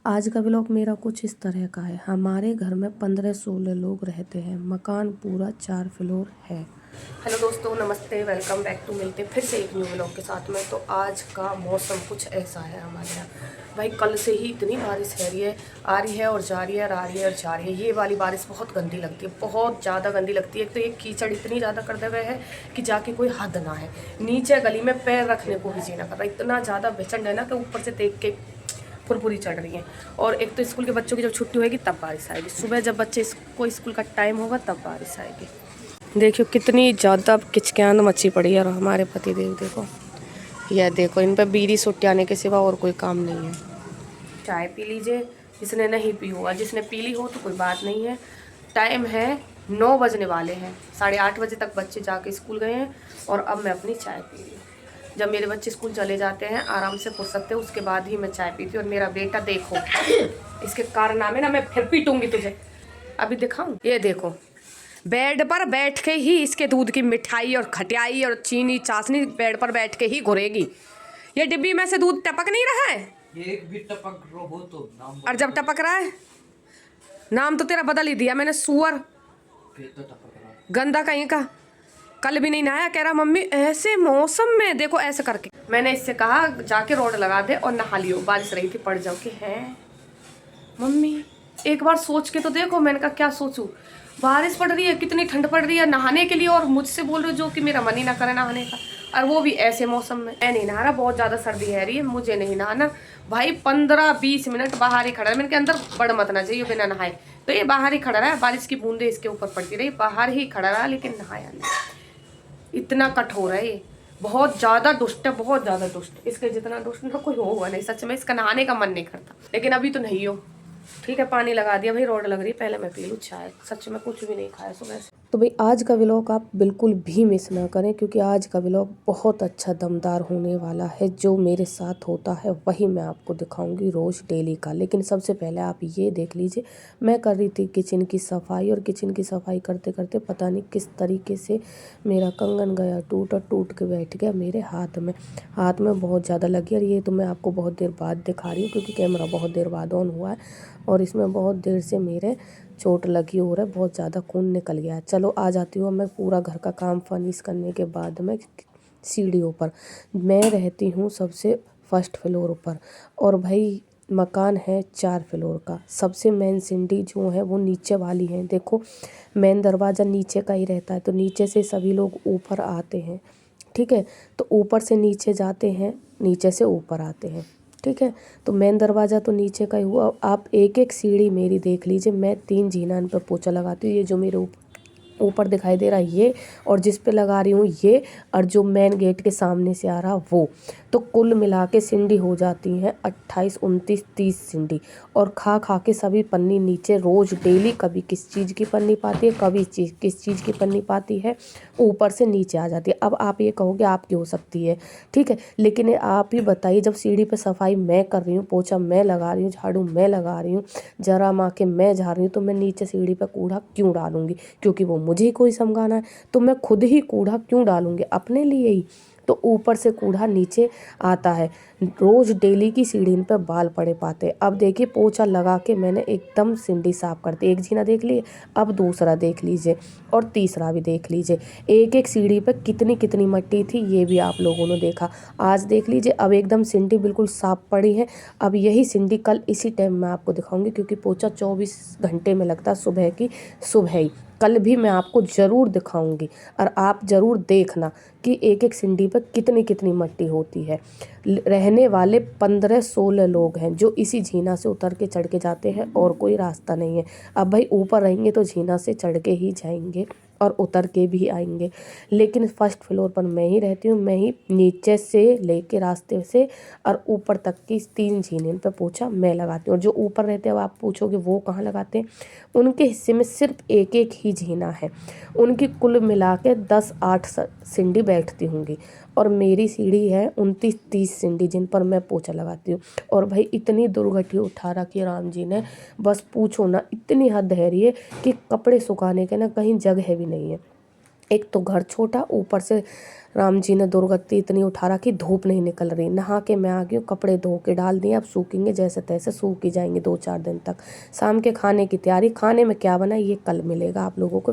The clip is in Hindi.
आज का व्लॉग मेरा कुछ इस तरह का है। हमारे घर में 15-16 लोग रहते हैं। मकान पूरा 4 फ्लोर है। हेलो दोस्तों, नमस्ते, वेलकम बैक टू। मिलते फिर से एक न्यू व्लॉग के साथ में। तो आज का मौसम कुछ ऐसा है हमारे यहाँ। भाई कल से ही इतनी बारिश आ रही है और जा रही है, आ रही है और जा रही है। ये वाली बारिश बहुत गंदी लगती है, बहुत ज़्यादा गंदी लगती है। एक तो ये कीचड़ इतनी ज़्यादा कर दे हुए है कि जाके कोई हद ना है। नीचे गली में पैर रखने को भी जी ना कर रहा, इतना ज़्यादा बेचैन है ना कि ऊपर से देख के फुरफुरी चढ़ रही है। और एक तो स्कूल के बच्चों की जब छुट्टी होगी तब बारिश आएगी, सुबह जब बच्चे को स्कूल का टाइम होगा तब बारिश आएगी। देखियो कितनी ज़्यादा किचकियान मची पड़ी है। और हमारे पति देव देखो, यह देखो, इन पर बीड़ी सुट्टी के सिवा और कोई काम नहीं है। चाय पी लीजिए, जिसने नहीं पी होगा, जिसने पी ली हो तो कोई बात नहीं है। टाइम है 9 बजने वाले हैं, 8:30 बजे तक बच्चे जाके स्कूल गए हैं और अब मैं अपनी चाय पी रही हूँ। जब मेरे बच्चे स्कूल चले जाते हैं आराम से फुर्सत है, उसके बाद ही मैं चाय पीती हूँ। और मेरा बेटा देखो, इसके कारनामे ना मैं फिर पीटूंगी तुझे। अभी दिखाऊं, ये देखो, बेड पर बैठ के ही इसके दूध की मिठाई और खटियाई और चीनी चाशनी बेड पर बैठ के ही घुरेगी। ये डिब्बी में से दूध टपक नहीं रहा है, एक भी टपक रो हो तो नाम। और जब टपक रहा है, नाम तो तेरा बदल ही दिया मैंने, सुअर फिर तो टपक रहा है। गंदा कहीं का। कल भी नहीं नहाया, कह रहा मम्मी ऐसे मौसम में देखो ऐसे करके। मैंने इससे कहा जाके रोड लगा दे और नहा लियो, बारिश रही थी पड़ जाओ। कि है मम्मी एक बार सोच के तो देखो। मैंने कहा क्या सोचूं, बारिश पड़ रही है, कितनी ठंड पड़ रही है नहाने के लिए, और मुझसे बोल रहे हो जो कि मेरा मन ही ना करे नहाने का, और वो भी ऐसे मौसम में। मैं नहीं नहा रहा, बहुत ज़्यादा सर्दी है रही है, मुझे नहीं नहाना। भाई 15-20 मिनट बाहर ही खड़ा है, मैंने के अंदर बढ़ मत ना चाहिए बिना नहाए। तो ये बाहर ही खड़ा रहा, बारिश की बूंदे इसके ऊपर पड़ती रही, बाहर ही खड़ा रहा, लेकिन नहाया नहीं। इतना कठोर है ये, बहुत ज़्यादा दुष्ट है, बहुत ज़्यादा दुष्ट। इसके जितना दुष्ट ना कोई होगा नहीं, सच में इसका नहाने का मन नहीं करता। लेकिन अभी तो नहीं हो, ठीक है, पानी लगा दिया भाई, रोड लग रही है, पहले मैं पी लूँ चाय। सच में कुछ भी नहीं खाया सुबह से। तो भाई आज का व्लॉग आप बिल्कुल भी मिस ना करें, क्योंकि आज का व्लॉग बहुत अच्छा दमदार होने वाला है। जो मेरे साथ होता है वही मैं आपको दिखाऊंगी रोज़ डेली का। लेकिन सबसे पहले आप ये देख लीजिए, मैं कर रही थी किचन की सफाई, और किचन की सफाई करते करते पता नहीं किस तरीके से मेरा कंगन गया टूट, और टूट के बैठ गया मेरे हाथ में बहुत ज़्यादा लगी। और ये तो मैं आपको बहुत देर बाद दिखा रही हूँ, क्योंकि कैमरा बहुत देर बाद ऑन हुआ है और इसमें बहुत देर से मेरे चोट लगी हो रहा है, बहुत ज़्यादा खून निकल गया है। चलो आ जाती हूँ मैं पूरा घर का काम फिनिश करने के बाद में सीढ़ियों पर। मैं रहती हूँ सबसे फर्स्ट फ्लोर पर, और भाई मकान है 4 फ्लोर का। सबसे मेन सीढ़ी जो है वो नीचे वाली है। देखो मेन दरवाज़ा नीचे का ही रहता है, तो नीचे से सभी लोग ऊपर आते हैं, ठीक है। तो ऊपर से नीचे जाते हैं, नीचे से ऊपर आते हैं, ठीक है। तो मेन दरवाज़ा तो नीचे का ही हुआ। आप एक एक सीढ़ी मेरी देख लीजिए, मैं 3 जीना पर पोछा लगाती हूँ। ये जो मेरे ऊपर दिखाई दे रहा है ये, और जिस पे लगा रही हूँ ये, और जो मेन गेट के सामने से आ रहा वो, तो कुल मिला के सीढ़ी हो जाती हैं 28, 29, 30 सीढ़ी। और खा खा के सभी पन्नी नीचे रोज़ डेली, कभी किस चीज़ की पन्नी पाती है, कभी किस चीज़ की पन्नी पाती है, ऊपर से नीचे आ जाती है। अब आप ये कहोगे आपकी हो सकती है, ठीक है, लेकिन आप ही बताइए, जब सीढ़ी पे सफाई मैं कर रही हूँ, पोछा मैं लगा रही हूँ, झाड़ू मैं लगा रही हूँ, जरा माँ के मैं झाड़ रही हूँ, तो मैं नीचे सीढ़ी पे कूड़ा क्यों डालूंगी? क्योंकि वो मुझे ही कोई समझाना है, तो मैं खुद ही कूड़ा क्यों डालूंगी अपने लिए ही? तो ऊपर से कूड़ा नीचे आता है, रोज़ डेली की सीढ़ी पे बाल पड़े पाते। अब देखिए पोछा लगा के मैंने एकदम सीढ़ी साफ कर दी। एक जीना देख लिए, अब दूसरा देख लीजिए, और तीसरा भी देख लीजिए। एक एक सीढ़ी पे कितनी कितनी मिट्टी थी ये भी आप लोगों ने देखा। आज देख लीजिए, अब एकदम सीढ़ी बिल्कुल साफ पड़ी है। अब यही सीढ़ी कल इसी टाइम मैं आपको दिखाऊंगी, क्योंकि पोछा 24 घंटे में लगता है, सुबह की सुबह ही। कल भी मैं आपको ज़रूर दिखाऊंगी, और आप ज़रूर देखना कि एक एक सीढ़ी पर कितनी कितनी मिट्टी होती है। रहने वाले 15-16 लोग हैं जो इसी झीना से उतर के चढ़ के जाते हैं, और कोई रास्ता नहीं है। अब भाई ऊपर रहेंगे तो झीना से चढ़ के ही जाएंगे और उतर के भी आएंगे, लेकिन फर्स्ट फ्लोर पर मैं ही रहती हूँ। मैं ही नीचे से लेके रास्ते से और ऊपर तक की 3 झीने पे पोछा मैं लगाती हूँ। और जो ऊपर रहते हैं, अब आप पूछोगे वो कहाँ लगाते हैं, उनके हिस्से में सिर्फ एक एक ही झीना है। उनकी कुल मिला के 10-8 सीढ़ी बैठती होंगी, और मेरी सीढ़ी है 29-30 सीढ़ी जिन पर मैं पोछा लगाती हूँ। और भाई इतनी दुर्गति उठा रखी राम जी ने, बस पूछो ना, इतनी हद है रही है कि कपड़े सुखाने के ना कहीं जगह भी नहीं है। एक तो घर छोटा, ऊपर से राम जी ने दुर्गति इतनी उठा रखी, धूप नहीं निकल रही। नहा के मैं आ गई हूँ, कपड़े धो के डाल दिए, अब सूखेंगे जैसे तैसे, सूख ही जाएंगे 2-4 दिन तक। शाम के खाने की तैयारी, खाने में क्या बना ये कल मिलेगा आप लोगों को।